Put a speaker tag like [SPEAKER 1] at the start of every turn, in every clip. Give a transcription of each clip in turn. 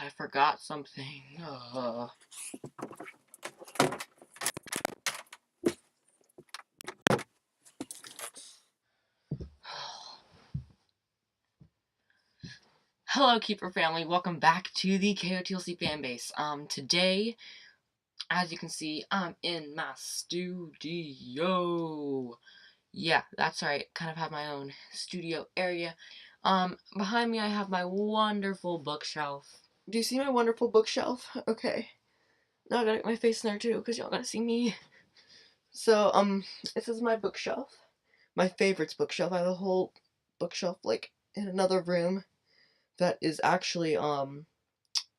[SPEAKER 1] I forgot something. Hello, Keeper family. Welcome back to the KotLC Fanbase. Today, as you can see, I'm in my studio. Yeah, that's right. Kind of have my own studio area. Behind me I have my wonderful bookshelf. Do you see my wonderful bookshelf? Okay. Now I gotta get my face in there too, because y'all gotta see me. So, this is my bookshelf. My favorites bookshelf. I have a whole bookshelf, like, in another room that is actually,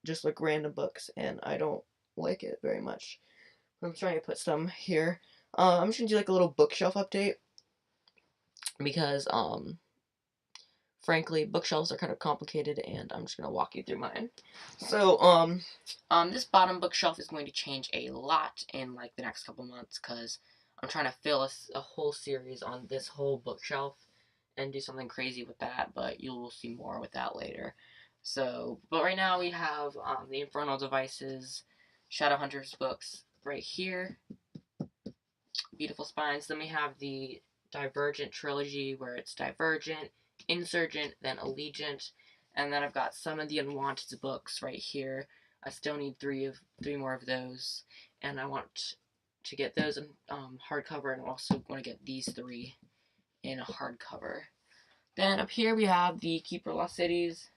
[SPEAKER 1] just, like, random books, and I don't like it very much. I'm trying to put some here. I'm just gonna do, like, a little bookshelf update, because, frankly, bookshelves are kind of complicated, and I'm just gonna walk you through mine. So, this bottom bookshelf is going to change a lot in, like, the next couple months, because I'm trying to fill a whole series on this whole bookshelf and do something crazy with that, but you'll see more with that later. So, but right now we have the Infernal Devices, Shadowhunter's books right here. Beautiful spines. Then we have the Divergent trilogy, where it's Divergent, Insurgent, then Allegiant, and then I've got some of the Unwanted books right here. I still need three more of those, and I want to get those in hardcover, and I also want to get these three in a hardcover. Then up here we have the Keeper Lost Cities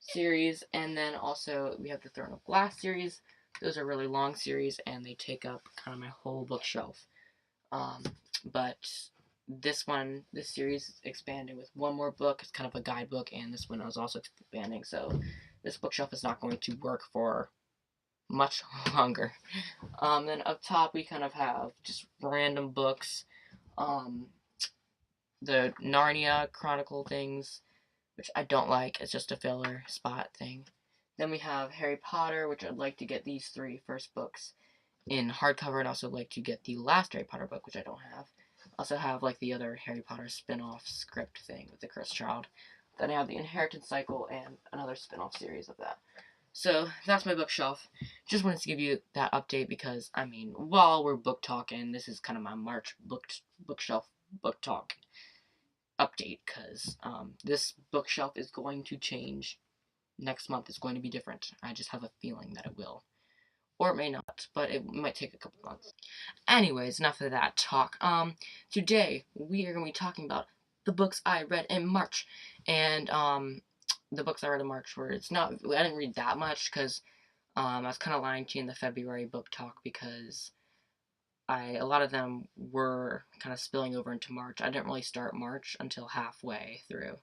[SPEAKER 1] series, and then also we have the Throne of Glass series. Those are really long series, and they take up kind of my whole bookshelf. But this series is expanding with one more book. It's kind of a guidebook, and this one is also expanding, so this bookshelf is not going to work for much longer. Then up top we kind of have just random books. The Narnia Chronicle things, which I don't like. It's just a filler spot thing. Then we have Harry Potter, which I'd like to get these three first books in hardcover, and also like to get the last Harry Potter book, which I don't have. Also have like the other Harry Potter spin-off script thing with the Cursed Child. Then I have the Inheritance Cycle and another spin-off series of that. So that's my bookshelf. Just wanted to give you that update because, I mean, while we're book talking, this is kind of my March bookshelf book talk update, because this bookshelf is going to change next month. It's going to be different. I just have a feeling that it will. Or it may not, but it might take a couple months. Anyways, enough of that talk. Today we are going to be talking about the books I read in March. And the books I read in March were, I didn't read that much, because I was kind of lying to you in the February book talk, because a lot of them were kind of spilling over into March. I didn't really start March until halfway through,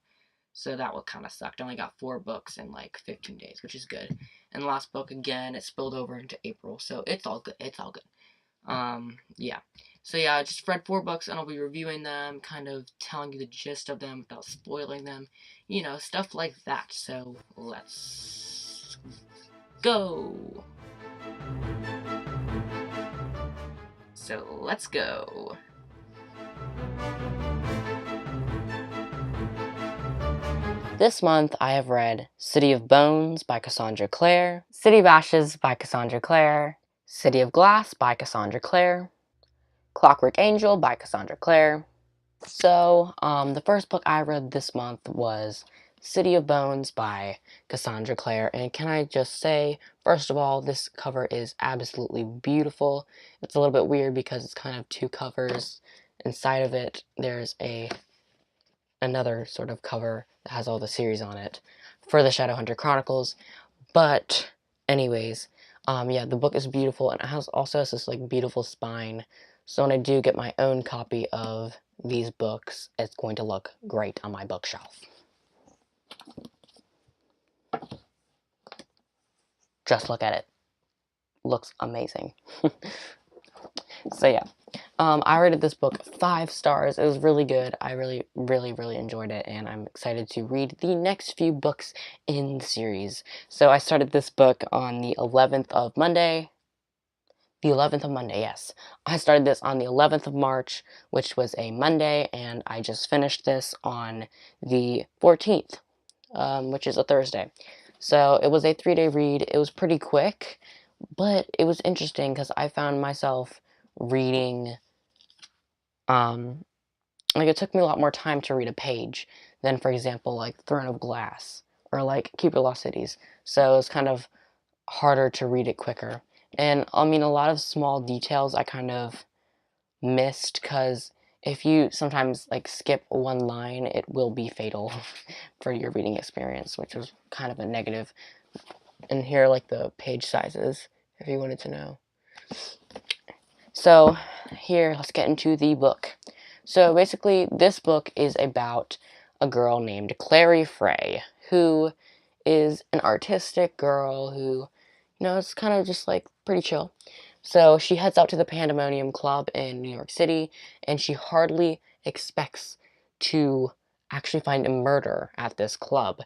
[SPEAKER 1] so that kind of sucked. I only got 4 books in like 15 days, which is good. And the last book, again, it spilled over into April, so it's all good. It's all good. Yeah. So yeah, I just read 4 books, and I'll be reviewing them, kind of telling you the gist of them without spoiling them. You know, stuff like that. So let's go. So let's go. This month I have read City of Bones by Cassandra Clare, City of Ashes by Cassandra Clare, City of Glass by Cassandra Clare, Clockwork Angel by Cassandra Clare. So, the first book I read this month was City of Bones by Cassandra Clare, and can I just say, first of all, this cover is absolutely beautiful. It's a little bit weird because it's kind of 2 covers. Inside of it, there's another sort of cover that has all the series on it for the Shadowhunter Chronicles. But anyways, yeah, the book is beautiful, and it also has this like beautiful spine. So when I do get my own copy of these books, it's going to look great on my bookshelf. Just look at it. Looks amazing. So yeah, I rated this book 5 stars. It was really good. I really enjoyed it, and I'm excited to read the next few books in the series. So I started this book on the 11th of Monday. The 11th of Monday, yes. I started this on the 11th of March, which was a Monday, and I just finished this on the 14th, which is a Thursday. So it was a 3-day read. It was pretty quick, but it was interesting because I found myself reading, like, it took me a lot more time to read a page than, for example, like Throne of Glass or like Keeper Lost Cities. So it was kind of harder to read it quicker. And I mean, a lot of small details I kind of missed because if you sometimes like skip one line, it will be fatal for your reading experience, which was kind of a negative. And here are like the page sizes if you wanted to know. So here, let's get into the book. So basically, this book is about a girl named Clary Frey, who is an artistic girl who, is kind of just like pretty chill. So she heads out to the Pandemonium Club in New York City, and she hardly expects to actually find a murder at this club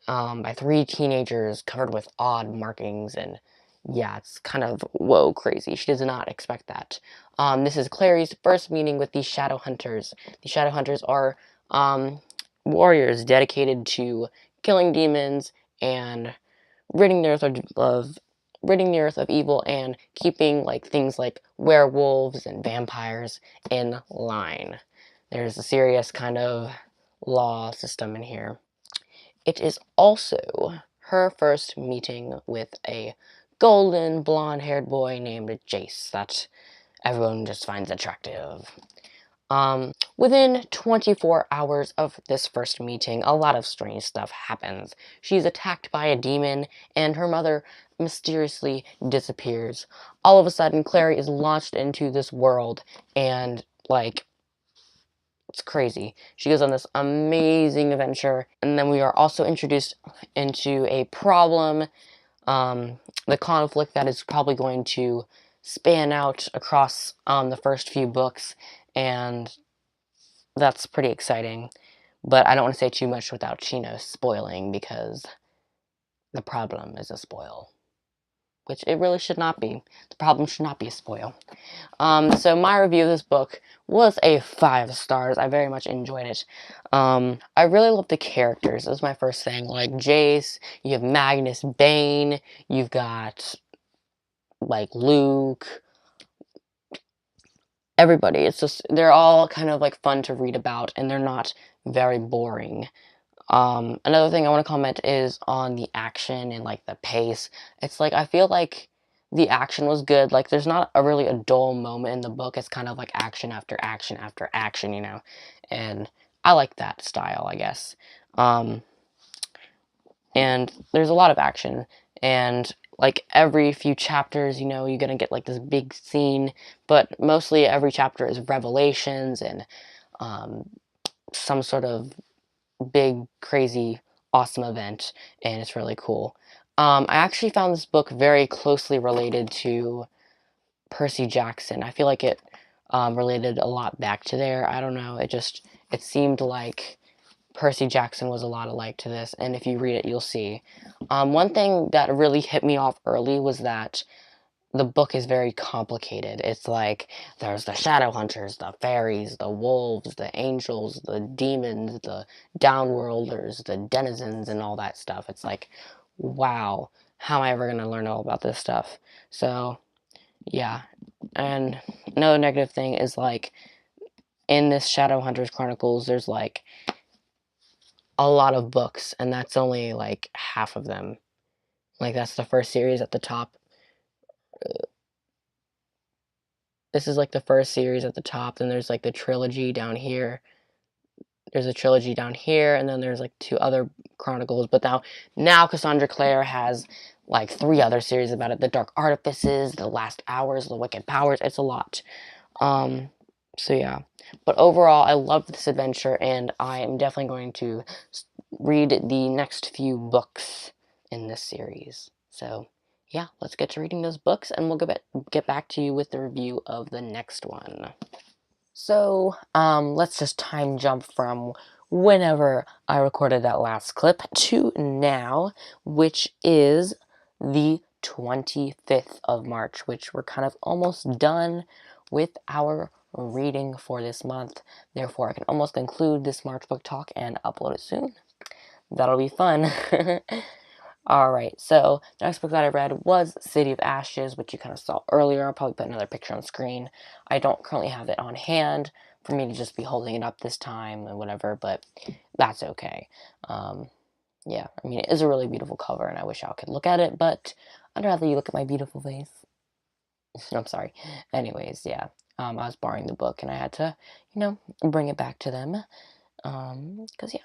[SPEAKER 1] by 3 teenagers covered with odd markings. And yeah, it's kind of whoa crazy. She does not expect that. This is Clary's first meeting with the Shadowhunters. The Shadowhunters are warriors dedicated to killing demons and ridding the earth of evil and keeping like things like werewolves and vampires in line. There's a serious kind of law system in here. It is also her first meeting with a golden blonde-haired boy named Jace that everyone just finds attractive. Within 24 hours of this first meeting, a lot of strange stuff happens. She's attacked by a demon, and her mother mysteriously disappears. All of a sudden, Clary is launched into this world, and, like, it's crazy. She goes on this amazing adventure, and then we are also introduced into a problem, the conflict that is probably going to span out across the first few books, and that's pretty exciting, but I don't want to say too much without, spoiling, because the problem is a spoil, which it really should not be. The problem should not be a spoil. So my review of this book was a 5 stars. I very much enjoyed it. I really love the characters. That was my first thing. Like Jace, you have Magnus Bane, you've got, like, Luke, everybody. It's just, they're all kind of, like, fun to read about, and they're not very boring. Another thing I want to comment is on the action and like the pace. It's like, I feel like the action was good. Like, there's not really a dull moment in the book. It's kind of like action after action after action, and I like that style, I guess. And there's a lot of action, and like every few chapters, you're gonna get like this big scene, but mostly every chapter is revelations and some sort of big, crazy, awesome event, and it's really cool. I actually found this book very closely related to Percy Jackson. I feel like it related a lot back to there. I don't know. It seemed like Percy Jackson was a lot alike to this, and if you read it, you'll see. One thing that really hit me off early was that the book is very complicated. It's like, there's the Shadowhunters, the fairies, the wolves, the angels, the demons, the downworlders, the denizens, and all that stuff. It's like, wow, how am I ever going to learn all about this stuff? So, yeah. And another negative thing is, like, in this Shadowhunters Chronicles, there's, like, a lot of books, and that's only, like, half of them. Like, that's the first series at the top. This is like the first series at the top, then there's like the trilogy down here. There's a trilogy down here, and then there's like 2 other chronicles. But now Cassandra Clare has like 3 other series about it. The Dark Artifices, The Last Hours, The Wicked Powers. It's a lot. So yeah. But overall, I love this adventure, and I am definitely going to read the next few books in this series. So yeah, let's get to reading those books, and we'll get back to you with the review of the next one. So, let's just time jump from whenever I recorded that last clip to now, which is the 25th of March, which we're kind of almost done with our reading for this month. Therefore, I can almost conclude this March book talk and upload it soon. That'll be fun. Alright, so the next book that I read was City of Ashes, which you kind of saw earlier. I'll probably put another picture on screen. I don't currently have it on hand for me to just be holding it up this time and whatever, but that's okay. Yeah, I mean, it is a really beautiful cover, and I wish I could look at it, but I'd rather you look at my beautiful face. I'm sorry. Anyways, yeah, I was borrowing the book, and I had to, bring it back to them, because, yeah.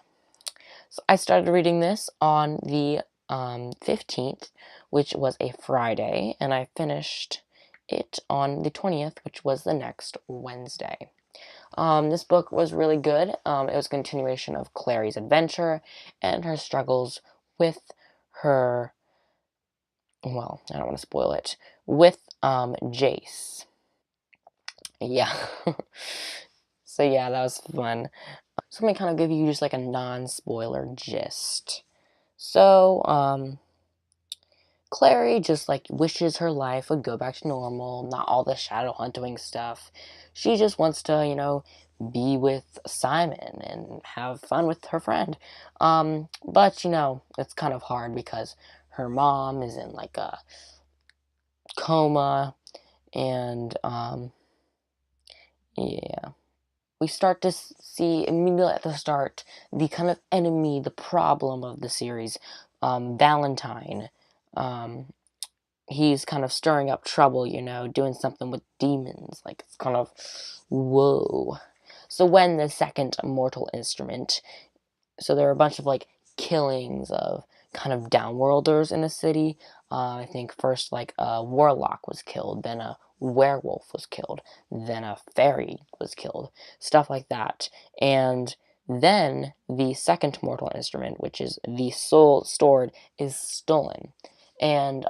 [SPEAKER 1] So I started reading this on the 15th, which was a Friday, and I finished it on the 20th, which was the next Wednesday. This book was really good. It was a continuation of Clary's adventure and her struggles with her, well, I don't want to spoil it, with Jace. Yeah. So yeah, that was fun. So let me kind of give you just like a non-spoiler gist. So, Clary just like wishes her life would go back to normal, not all the shadow hunting stuff. She just wants to, be with Simon and have fun with her friend. But it's kind of hard because her mom is in like a coma, and yeah. We start to see immediately at the start the kind of enemy, the problem of the series, Valentine. He's kind of stirring up trouble, doing something with demons. Like, it's kind of, whoa. So when the second mortal instrument, so there are a bunch of, like, killings of kind of downworlders in the city. I think first, like, a warlock was killed, then a werewolf was killed, then a fairy was killed, stuff like that. And then the second mortal instrument, which is the soul stored, is stolen. And,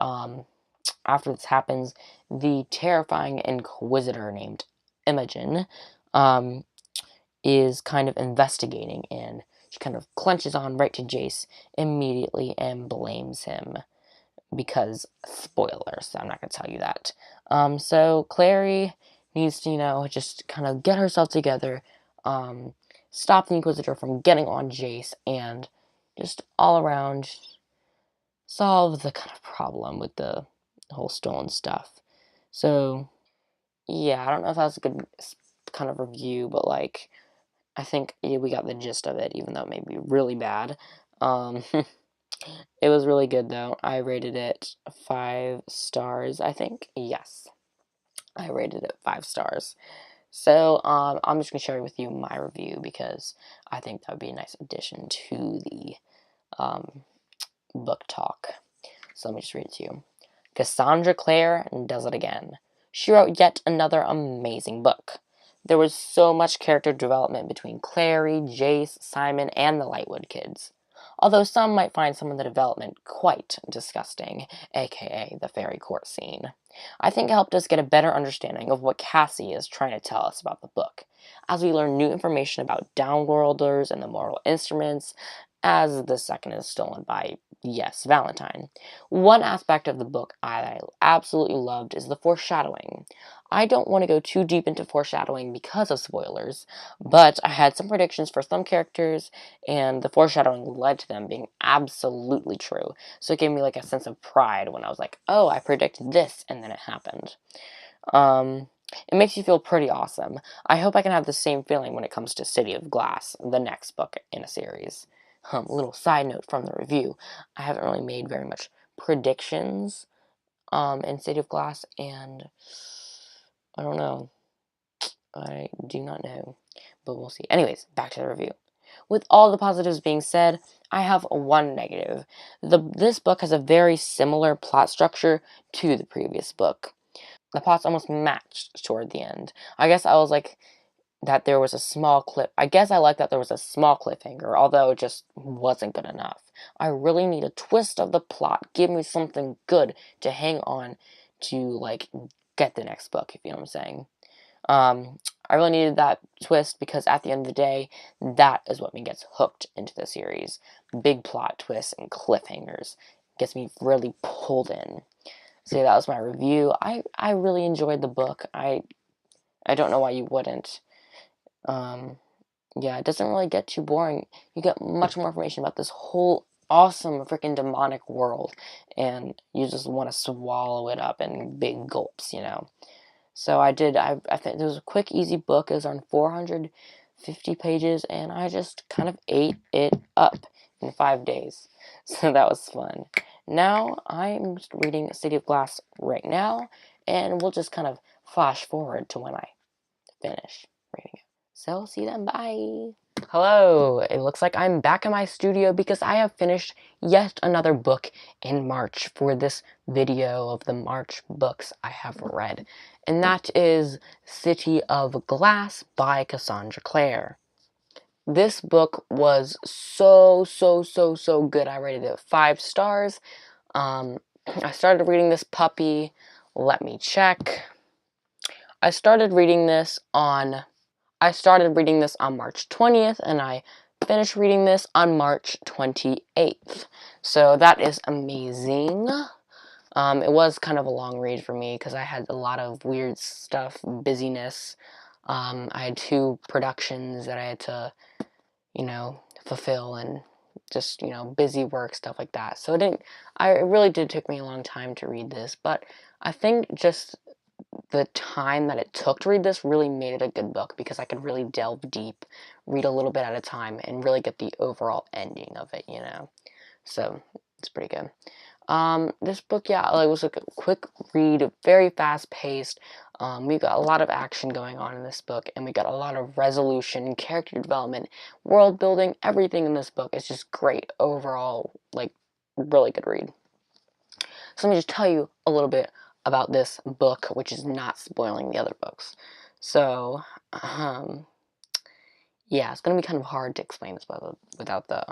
[SPEAKER 1] after this happens, the terrifying inquisitor named Imogen is kind of investigating, and she kind of clenches on right to Jace immediately and blames him because, spoilers, I'm not going to tell you that. So Clary needs to, just kind of get herself together, stop the Inquisitor from getting on Jace, and just all around solve the kind of problem with the whole stolen stuff. So, yeah, I don't know if that was a good kind of review, but, like, I think we got the gist of it, even though it may be really bad. It was really good, though. I rated it 5 stars, I think. Yes, I rated it 5 stars. So, I'm just going to share with you my review because I think that would be a nice addition to the book talk. So let me just read it to you. Cassandra Clare does it again. She wrote yet another amazing book. There was so much character development between Clary, Jace, Simon, and the Lightwood kids. Although some might find some of the development quite disgusting, aka the fairy court scene. I think it helped us get a better understanding of what Cassie is trying to tell us about the book, as we learn new information about downworlders and the mortal instruments, as the second is stolen by, yes, Valentine. One aspect of the book I absolutely loved is the foreshadowing. I don't want to go too deep into foreshadowing because of spoilers, but I had some predictions for some characters, and the foreshadowing led to them being absolutely true. So it gave me like a sense of pride when I was like, oh, I predicted this, and then it happened. It makes you feel pretty awesome. I hope I can have the same feeling when it comes to City of Glass, the next book in a series. Little side note from the review, I haven't really made very much predictions in City of Glass, and I don't know. I do not know, but we'll see. Anyways, back to the review. With all the positives being said, I have one negative. This book has a very similar plot structure to the previous book. The plots almost matched toward the end. I guess I was like that there was a small clip. I guess I like that there was a small cliffhanger, although it just wasn't good enough. I really need a twist of the plot. Give me something good to hang on to, like, get the next book, if you know what I'm saying. I really needed that twist because at the end of the day, that is what me gets hooked into the series. Big plot twists and cliffhangers. Gets me really pulled in. So that was my review. I really enjoyed the book. I don't know why you wouldn't. Yeah, it doesn't really get too boring. You get much more information about this whole
[SPEAKER 2] awesome freaking demonic world, and you just want to swallow it up in big gulps, you know. So I think it was a quick, easy book. It was on 450 pages, and I just kind of ate it up in 5 days. So that was fun. Now I'm reading City of Glass right now, and we'll just kind of flash forward to when I finish reading it. So see you then. Bye. Hello. It looks like I'm back in my studio because I have finished yet another book in March for this video of the March books I have read. And that is City of Glass by Cassandra Clare. This book was so good. I rated it 5 stars. I started reading this puppy. Let me check. I started reading this on March 20th, and I finished reading this on March 28th. So that is amazing. It was kind of a long read for me because I had a lot of weird stuff, busyness. I had 2 productions that I had to, fulfill, and just, busy work, stuff like that. So it really did take me a long time to read this, but I think just the time that it took to read this really made it a good book because I could really delve deep, read a little bit at a time, and really get the overall ending of it, So it's pretty good. This book, yeah, it was like a quick read, very fast paced. We got a lot of action going on in this book, and we got a lot of resolution, character development, world building. Everything in this book is just great overall, like really good read. So let me just tell you a little bit about this book, which is not spoiling the other books. So, yeah, it's gonna be kind of hard to explain this book without the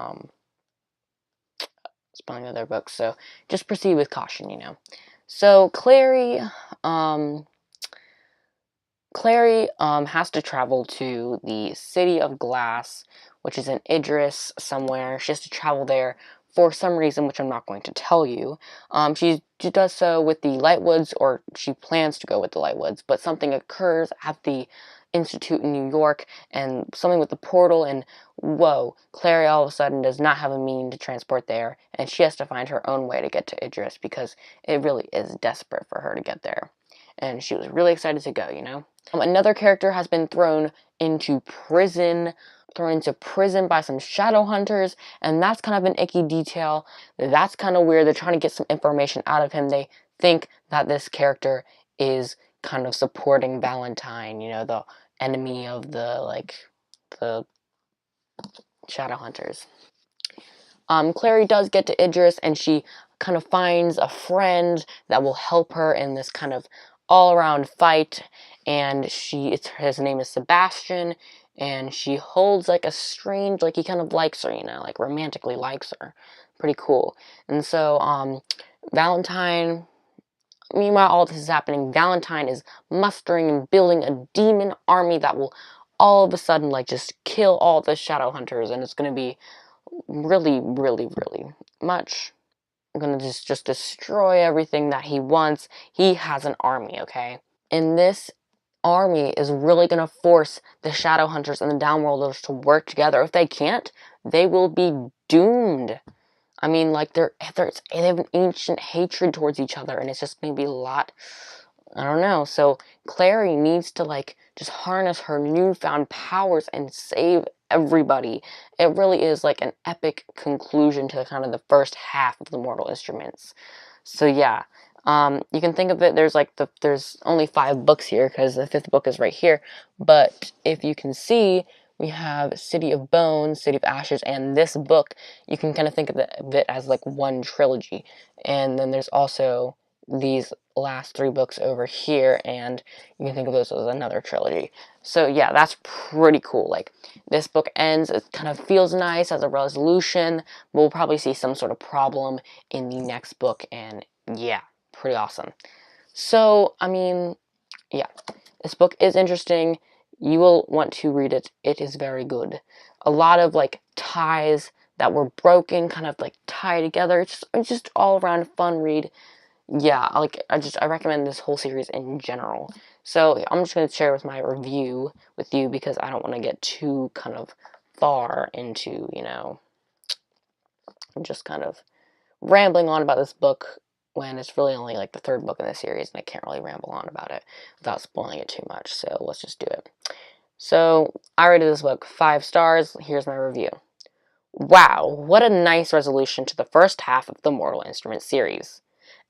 [SPEAKER 2] spoiling the other books. So just proceed with caution, So Clary has to travel to the City of Glass, which is in Idris somewhere. She has to travel there for some reason, which I'm not going to tell you. She does so with the Lightwoods, or she plans to go with the Lightwoods, but something occurs at the Institute in New York, and something with the portal, and whoa, Clary all of a sudden does not have a mean to transport there, and she has to find her own way to get to Idris, because it really is desperate for her to get there. And she was really excited to go, Another character has been thrown into prison by some Shadowhunters, and that's kind of an icky detail. That's kind of weird. They're trying to get some information out of him. They think that this character is kind of supporting Valentine, the enemy of the Shadowhunters. Clary does get to Idris, and she kind of finds a friend that will help her in this kind of all-around fight, and his name is Sebastian, and she holds like a strange, like he kind of likes her, like romantically likes her. Pretty cool. And so, Valentine, meanwhile all this is happening, Valentine is mustering and building a demon army that will all of a sudden like just kill all the Shadowhunters, and it's going to be really much. I'm gonna just destroy everything that he wants. He has an army, okay? And this army is really gonna force the Shadowhunters and the Downworlders to work together. If they can't, they will be doomed. I mean, like, they have an ancient hatred towards each other, and it's just gonna be a lot. I don't know. So Clary needs to like just harness her newfound powers and save everybody. It really is like an epic conclusion to kind of the first half of the Mortal Instruments. So yeah, you can think of it. There's only 5 books here because the 5th book is right here. But if you can see, we have City of Bones, City of Ashes, and this book. You can kind of think of it as like one trilogy. And then there's also these last 3 books over here, and you can think of those as another trilogy. So yeah, that's pretty cool. Like, this book ends, it kind of feels nice as a resolution, but we'll probably see some sort of problem in the next book, and yeah, pretty awesome. So, I mean, yeah, this book is interesting. You will want to read it. It is very good. A lot of like ties that were broken kind of like tie together. It's just all around fun read. Yeah, I recommend this whole series in general. So I'm just going to share with my review with you because I don't want to get too kind of far into, I'm just kind of rambling on about this book when it's really only like the third book in the series, and I can't really ramble on about it without spoiling it too much, so let's just do it. So, I rated this book 5 stars. Here's my review. Wow, what a nice resolution to the first half of the Mortal Instruments series.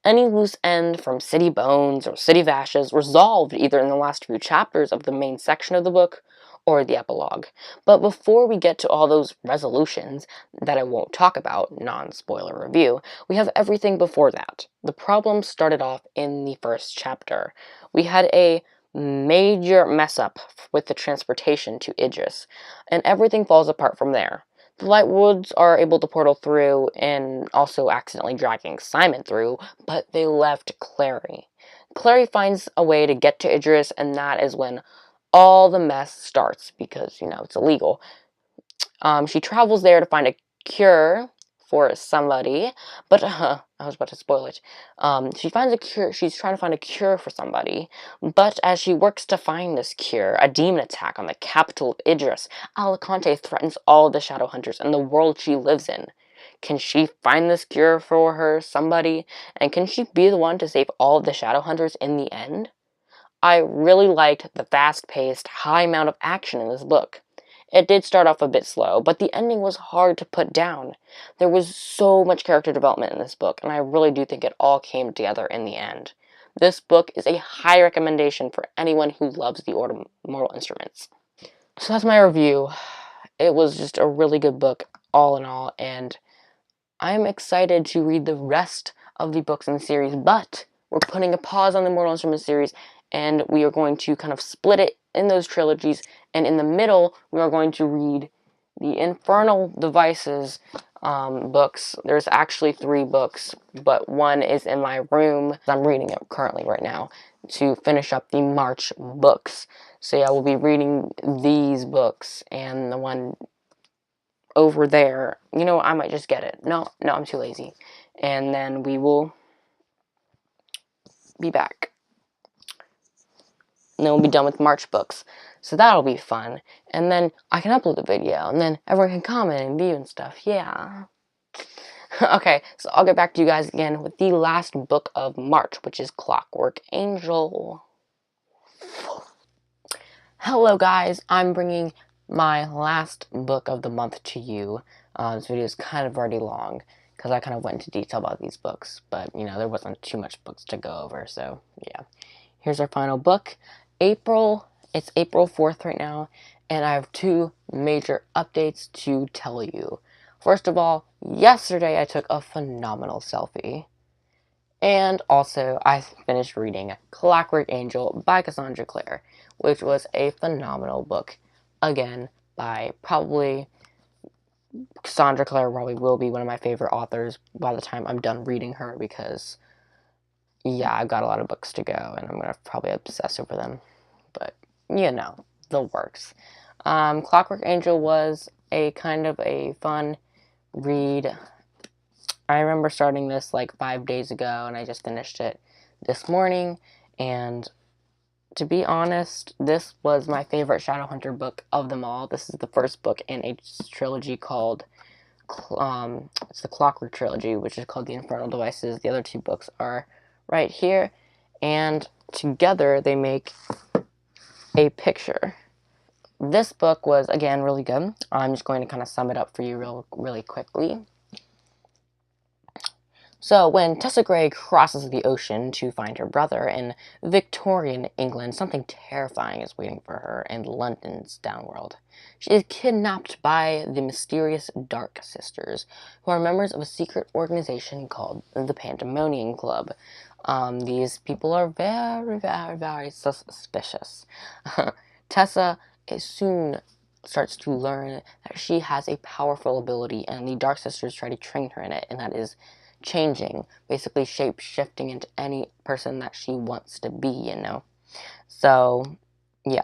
[SPEAKER 2] Any loose end from City Bones or City of Ashes resolved either in the last few chapters of the main section of the book or the epilogue. But before we get to all those resolutions that I won't talk about, non-spoiler review, we have everything before that. The problem started off in the first chapter. We had a major mess up with the transportation to Idris, and everything falls apart from there. The Lightwoods are able to portal through and also accidentally dragging Simon through, but they left Clary. Clary finds a way to get to Idris, and that is when all the mess starts because, it's illegal. She travels there to find a cure for somebody, but I was about to spoil it. She finds a cure. She's trying to find a cure for somebody, but as she works to find this cure, a demon attack on the capital of Idris, Alicante threatens all the Shadowhunters and the world she lives in. Can she find this cure for her somebody, and can she be the one to save all of the Shadowhunters in the end? I really liked the fast-paced, high amount of action in this book. It did start off a bit slow, but the ending was hard to put down. There was so much character development in this book, and I really do think it all came together in the end. This book is a high recommendation for anyone who loves the Mortal Instruments. So that's my review. It was just a really good book, all in all, and I'm excited to read the rest of the books in the series, but we're putting a pause on the Mortal Instruments series, and we are going to kind of split it in those trilogies, and in the middle, we are going to read the Infernal Devices books. There's actually 3 books, but one is in my room. I'm reading it currently right now to finish up the March books. So yeah, we'll be reading these books, and the one over there, I might just get it. No, I'm too lazy. And then we will be back. And then we'll be done with March books. So that'll be fun. And then I can upload the video, and then everyone can comment and view and stuff. Yeah. Okay, so I'll get back to you guys again with the last book of March, which is Clockwork Angel. Hello guys, I'm bringing my last book of the month to you. This video is kind of already long because I kind of went into detail about these books, but there wasn't too much books to go over, so yeah. Here's our final book. It's April 4th right now, and I have 2 major updates to tell you. First of all, yesterday I took a phenomenal selfie. And also, I finished reading Clockwork Angel by Cassandra Clare, which was a phenomenal book. Again, by probably Cassandra Clare probably will be one of my favorite authors by the time I'm done reading her because, yeah, I've got a lot of books to go and I'm going to probably obsess over them. But, the works. Clockwork Angel was a kind of a fun read. I remember starting this like 5 days ago, and I just finished it this morning, and to be honest, this was my favorite Shadowhunter book of them all. This is the first book in a trilogy called, it's the Clockwork trilogy, which is called The Infernal Devices. The other 2 books are right here, and together they make a picture. This book was, again, really good. I'm just going to kind of sum it up for you really quickly. So, when Tessa Gray crosses the ocean to find her brother in Victorian England, something terrifying is waiting for her in London's downworld. She is kidnapped by the mysterious Dark Sisters, who are members of a secret organization called the Pandemonium Club. These people are very, very, very suspicious. Tessa soon starts to learn that she has a powerful ability, and the Dark Sisters try to train her in it, and that is changing, basically shape-shifting into any person that she wants to be, So, yeah.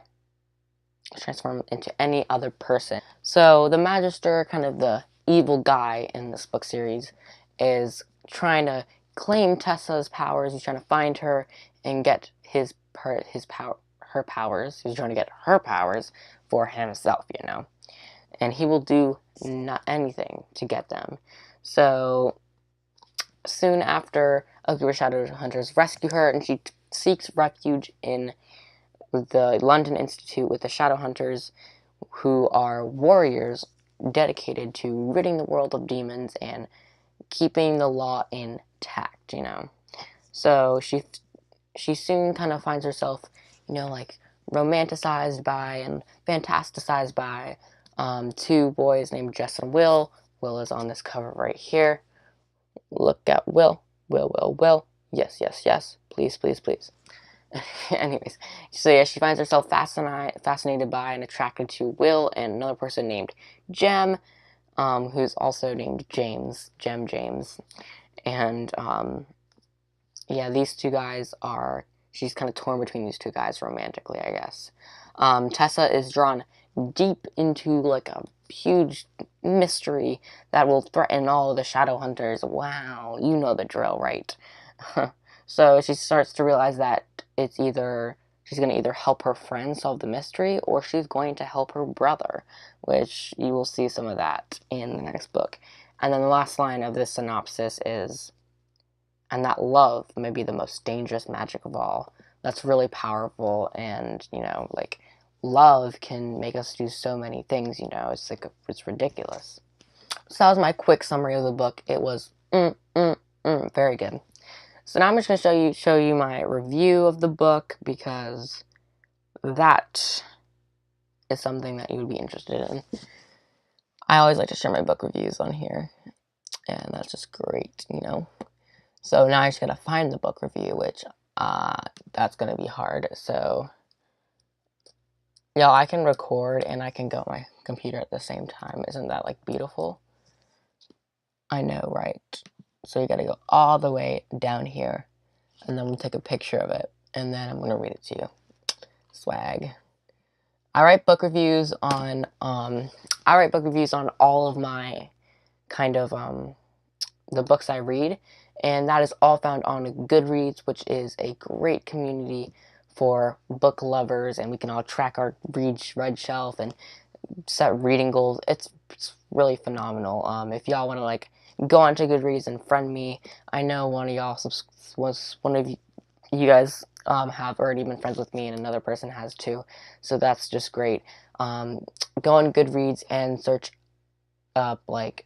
[SPEAKER 2] Transform into any other person. So, the Magister, kind of the evil guy in this book series, is trying to claim Tessa's powers. He's trying to find her and get her powers. He's trying to get her powers for himself, And he will do not anything to get them. So soon after, a group of Shadowhunters rescue her, and she seeks refuge in the London Institute with the Shadowhunters, who are warriors dedicated to ridding the world of demons and keeping the law intact, you know. So she soon kind of finds herself, you know, like romanticized by and fantasticized by two boys named Jess and Will. Will is on this cover right here. Look at Will. Will. Yes, yes, yes. Please, please, please. Anyways, so yeah, she finds herself fascinated by and attracted to Will and another person named Jem, who's also named James, Jem James. And yeah, these two guys are, she's kind of torn between these two guys romantically, I guess. Tessa is drawn deep into like a huge mystery that will threaten all of the Shadowhunters. Wow, you know the drill, right? So she starts to realize that it's either she's going to either help her friend solve the mystery or she's going to help her brother, which you will see some of that in the next book. And then the last line of this synopsis is, and that love may be the most dangerous magic of all. That's really powerful, and, you know, like, love can make us do so many things, you know, it's like, it's ridiculous. So that was my quick summary of the book. It was, very good. So now I'm just going to show you my review of the book, because that is something that you would be interested in. I always like to share my book reviews on here, and that's just great, you know. So now I just gotta find the book review, which, that's gonna be hard. So, yeah, I can record and I can go on my computer at the same time. Isn't that, like, beautiful? I know, right? So you gotta go all the way down here, and then we'll take a picture of it, and then I'm gonna read it to you. Swag. I write book reviews on all of my kind of, the books I read, and that is all found on Goodreads, which is a great community for book lovers, and we can all track our read shelf and set reading goals. It's really phenomenal. If y'all want to, like, go onto Goodreads and friend me, I know one of y'all was one of you guys have already been friends with me, and another person has too, so that's just great. Go on Goodreads and search up, like,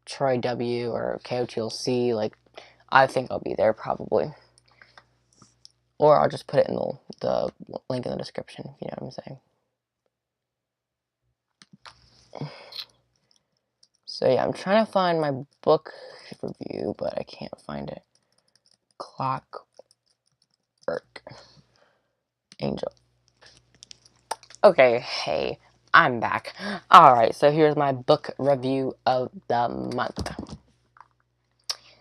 [SPEAKER 2] Troy W. or KotLC, like, I think I'll be there probably. Or I'll just put it in the link in the description, if you know what I'm saying. So yeah, I'm trying to find my book review, but I can't find it. Clockwork Angel. Okay, hey, I'm back. Alright, so here's my book review of the month.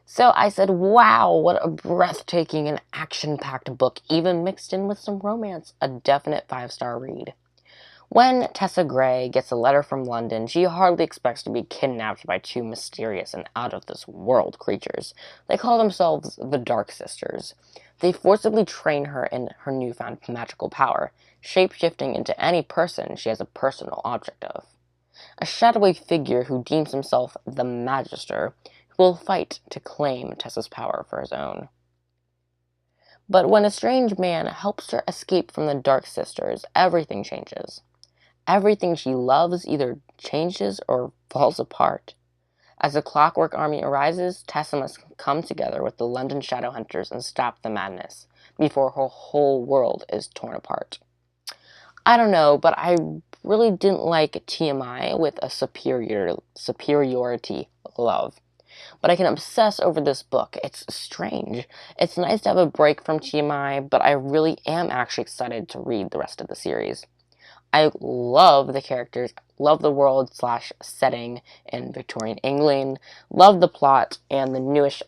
[SPEAKER 2] So I said, wow, what a breathtaking and action-packed book, even mixed in with some romance. A definite 5-star read. When Tessa Gray gets a letter from London, she hardly expects to be kidnapped by two mysterious and out-of-this-world creatures. They call themselves the Dark Sisters. They forcibly train her in her newfound magical power, shape-shifting into any person she has a personal object of. A shadowy figure who deems himself the Magister, who will fight to claim Tessa's power for his own. But when a strange man helps her escape from the Dark Sisters, everything changes. Everything she loves either changes or falls apart. As the Clockwork Army arises, Tessa must come together with the London Shadowhunters and stop the madness before her whole world is torn apart. I don't know, but I really didn't like TMI with a superiority love. But I can obsess over this book. It's strange. It's nice to have a break from TMI, but I really am actually excited to read the rest of the series. I love the characters, love the world/setting in Victorian England, love the plot, and the newish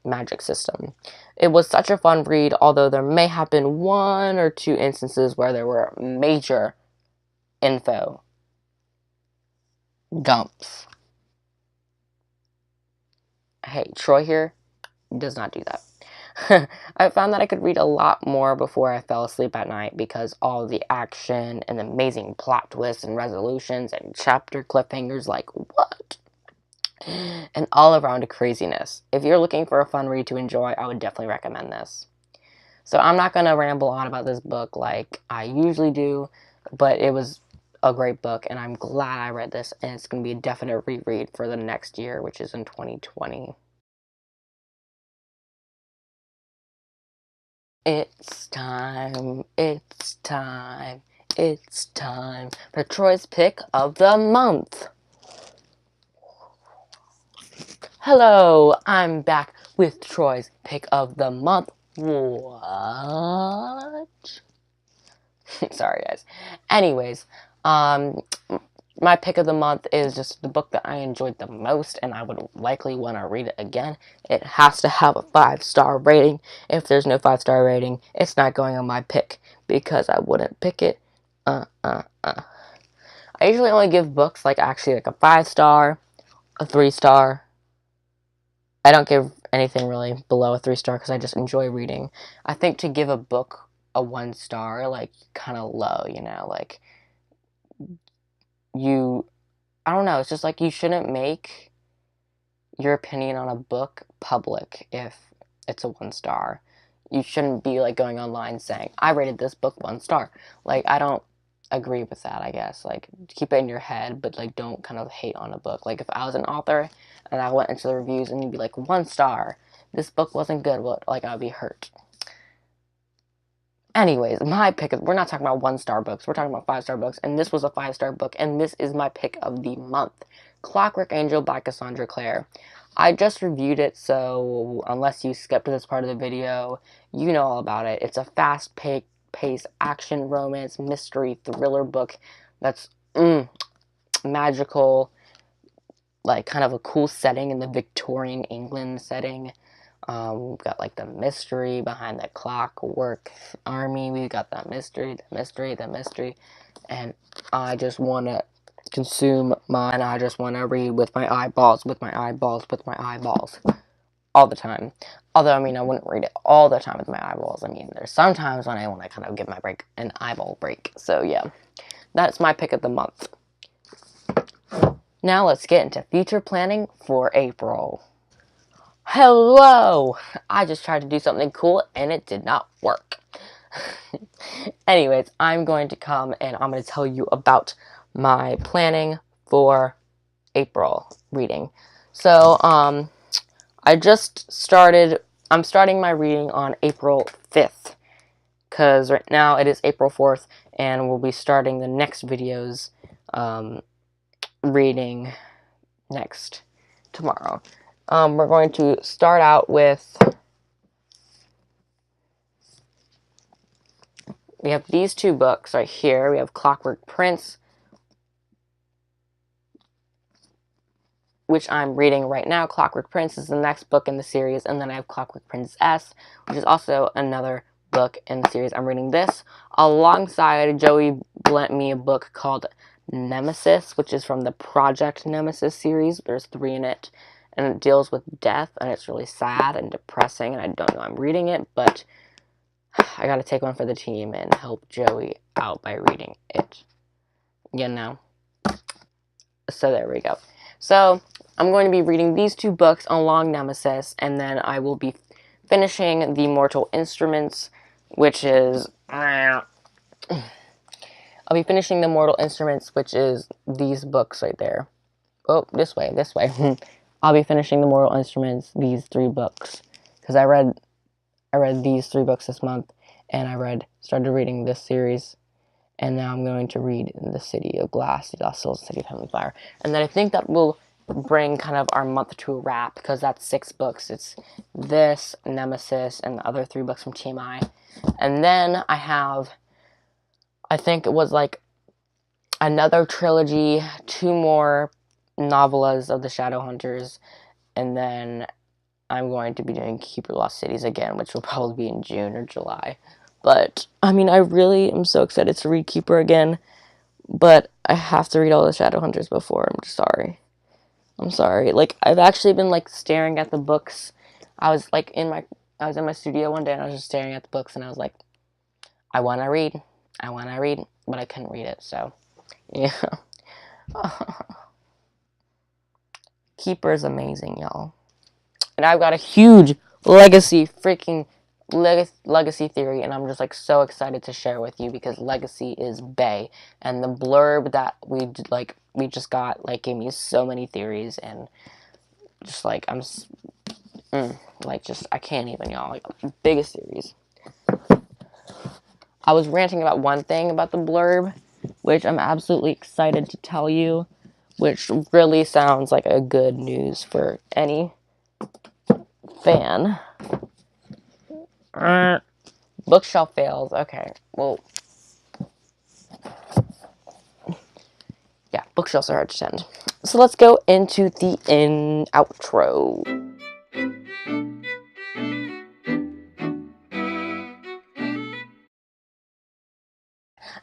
[SPEAKER 2] magic system. It was such a fun read, although there may have been one or two instances where there were major info dumps. Hey, Troy here does not do that. I found that I could read a lot more before I fell asleep at night because all the action and amazing plot twists and resolutions and chapter cliffhangers, like, what? and all around craziness. If you're looking for a fun read to enjoy, I would definitely recommend this. So I'm not going to ramble on about this book like I usually do, but it was a great book, and I'm glad I read this, and it's going to be a definite reread for the next year, which is in 2020. It's time, it's time, it's time for Troy's pick of the month. Hello, I'm back with Troy's pick of the month. What? Sorry, guys. Anyways, my pick of the month is just the book that I enjoyed the most, and I would likely want to read it again. It has to have a 5-star rating. If there's no 5-star rating, it's not going on my pick, because I wouldn't pick it. I usually only give books like actually like a 5-star, a 3-star. I don't give anything really below a 3-star because I just enjoy reading. I think to give a book a 1-star, like, kind of low, you know, like, I don't know, it's just like you shouldn't make your opinion on a book public if it's a 1-star. You shouldn't be, like, going online saying, I rated this book 1-star. Like, I don't agree with that, I guess. Like, keep it in your head, but, like, don't kind of hate on a book. Like, if I was an author and I went into the reviews and you'd be like, 1-star, this book wasn't good, well, like, I'd be hurt. Anyways, my pick we're not talking about 1-star books, we're talking about 5-star books, and this was a 5-star book, and this is my pick of the month. Clockwork Angel by Cassandra Clare. I just reviewed it, so unless you skipped this part of the video, you know all about it. It's a fast-paced action, romance, mystery, thriller book that's magical, like kind of a cool setting in the Victorian England setting. We've got like the mystery behind the Clockwork Army. We've got the mystery, and I just want to consume and I just want to read with my eyeballs, all the time. Although, I mean, I wouldn't read it all the time with my eyeballs. I mean, there's sometimes when I want to kind of give my break an eyeball break. So yeah, that's my pick of the month. Now let's get into future planning for April. Hello! I just tried to do something cool and it did not work. Anyways, I'm going to come and I'm going to tell you about my planning for April reading. So, I'm starting my reading on April 5th, because right now it is April 4th, and we'll be starting the next videos, reading next tomorrow. We're going to start out with, we have these two books right here. We have Clockwork Prince, which I'm reading right now. Clockwork Prince is the next book in the series, and then I have Clockwork Princess, which is also another book in the series. I'm reading this alongside Joey lent me a book called Nemesis, which is from the Project Nemesis series. There's 3 in it, and it deals with death, and it's really sad and depressing, and I don't know I'm reading it, but I gotta take one for the team and help Joey out by reading it, you know? So there we go. So I'm going to be reading these 2 books along Nemesis, and then I will be finishing the Mortal Instruments, which is, I'll be finishing the Mortal Instruments, which is these books right there. Oh, this way. I'll be finishing the Mortal Instruments, these 3 books, because I read these 3 books this month, and started reading this series, and now I'm going to read The City of Glass, The Lost Souls, City of Heavenly Fire, and then I think that will bring kind of our month to a wrap, because that's 6 books. It's this, Nemesis, and the other 3 books from TMI, and then I think it was like another trilogy, 2 more novellas of the Shadowhunters, and then I'm going to be doing Keeper Lost Cities again, which will probably be in June or July. But, I mean, I really am so excited to read Keeper again, but I have to read all the Shadowhunters before. I'm sorry. Like, I've actually been, like, staring at the books. I was in my studio one day, and I was just staring at the books, and I was like, I want to read, but I couldn't read it, so, yeah. Keeper is amazing, y'all. And I've got a huge legacy theory, and I'm just like so excited to share with you because legacy is bae, and the blurb that we just got like gave me so many theories, and just like I can't even, y'all, like biggest theories. I was ranting about one thing about the blurb, which I'm absolutely excited to tell you, which really sounds like a good news for any fan. Bookshelf fails. Okay, well, yeah, bookshelves are hard to tend. So let's go into the outro.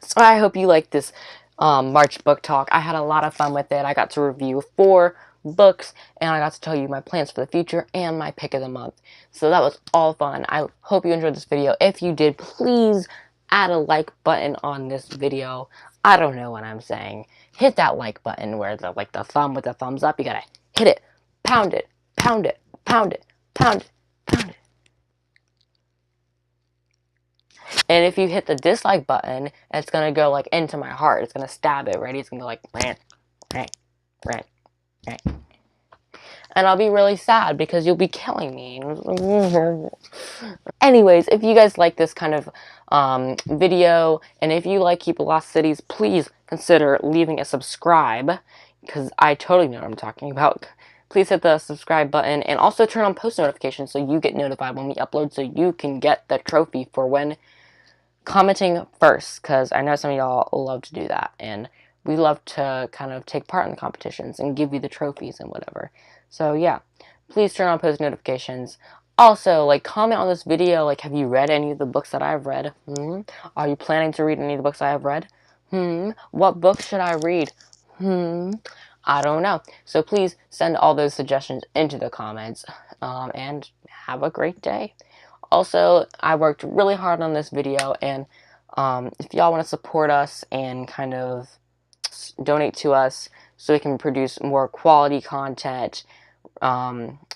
[SPEAKER 2] So I hope you liked this March book talk. I had a lot of fun with it. I got to review 4 books, and I got to tell you my plans for the future and my pick of the month. So that was all fun. I hope you enjoyed this video. If you did, please add a like button on this video. I don't know what I'm saying. Hit that like button where the thumb with the thumbs up. You gotta hit it, pound it, pound it, pound it, pound it, pound it. And if you hit the dislike button, it's gonna go like into my heart. It's gonna stab it, right? It's gonna go like rant, rant, rant, rant. And I'll be really sad because you'll be killing me. Anyways, if you guys like this kind of video, and if you like Keep Lost Cities, please consider leaving a subscribe, because I totally know what I'm talking about. Please hit the subscribe button, and also turn on post notifications so you get notified when we upload, so you can get the trophy for when commenting first, because I know some of y'all love to do that, and we love to kind of take part in the competitions and give you the trophies and whatever. So yeah, please turn on post notifications. Also, like, comment on this video, like, have you read any of the books that I've read? Are you planning to read any of the books I have read? What book should I read? I don't know. So please send all those suggestions into the comments, and have a great day. Also, I worked really hard on this video, and if y'all want to support us and kind of donate to us so we can produce more quality content,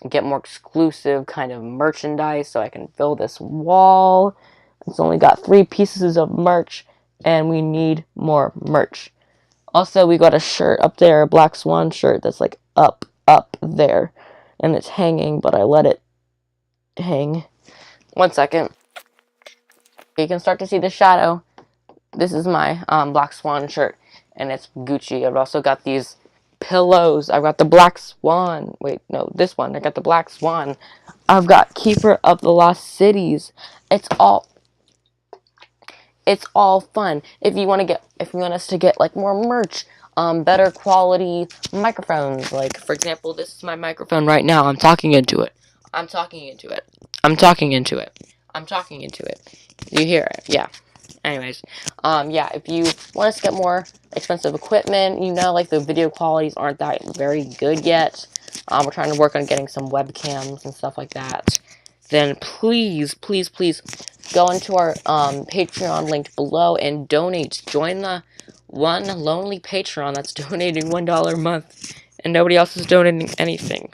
[SPEAKER 2] get more exclusive kind of merchandise so I can fill this wall. It's only got 3 pieces of merch, and we need more merch. Also, we got a shirt up there, a Black Swan shirt that's like up there, and it's hanging, but I let it hang. 1 second. You can start to see the shadow. This is my Black Swan shirt, and it's Gucci. I've also got these pillows. I've got the Black Swan. Wait, no, this one. I got the Black Swan. I've got Keeper of the Lost Cities. It's all fun. If you want us to get like more merch, better quality microphones. Like, for example, this is my microphone right now. I'm talking into it. I'm talking into it. I'm talking into it. I'm talking into it. You hear it? Yeah. Anyways, yeah, if you want us to get more expensive equipment, like the video qualities aren't that very good yet. We're trying to work on getting some webcams and stuff like that. Then please, please, please go into our Patreon linked below and donate. Join the one lonely Patreon that's donating $1 a month, and nobody else is donating anything.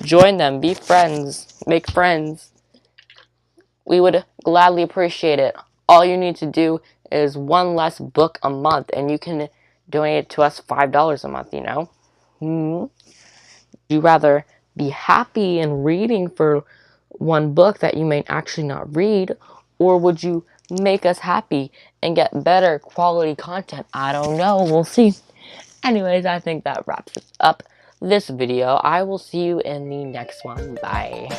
[SPEAKER 2] Join them. Be friends. Make friends. We would gladly appreciate it. All you need to do is 1 less book a month, and you can donate to us $5 a month, Would you rather be happy and reading for 1 book that you may actually not read, or would you make us happy and get better quality content? I don't know. We'll see. Anyways, I think that wraps up this video. I will see you in the next one. Bye.